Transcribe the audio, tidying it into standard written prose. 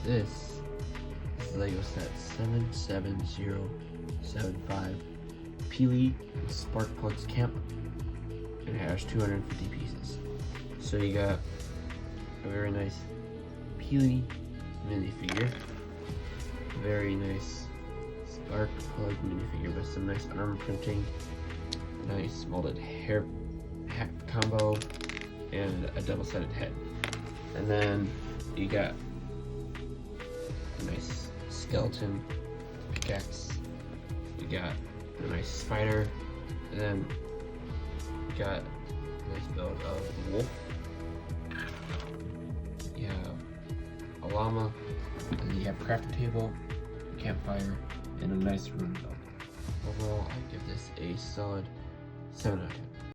this is Lego set 77075 Peely Sparkplug's Camp. It has 250 pieces. So you got a very nice Peely minifigure, very nice Sparkplug minifigure with some nice arm printing, nice molded hair hat combo, and a double-sided head. And then you got a nice skeleton pickaxe. You got a nice spider, and then you got a nice build of a wolf. You have a llama, and then you have a crafting table, campfire, and a nice room build. Overall, I give this a solid 7 out of 10.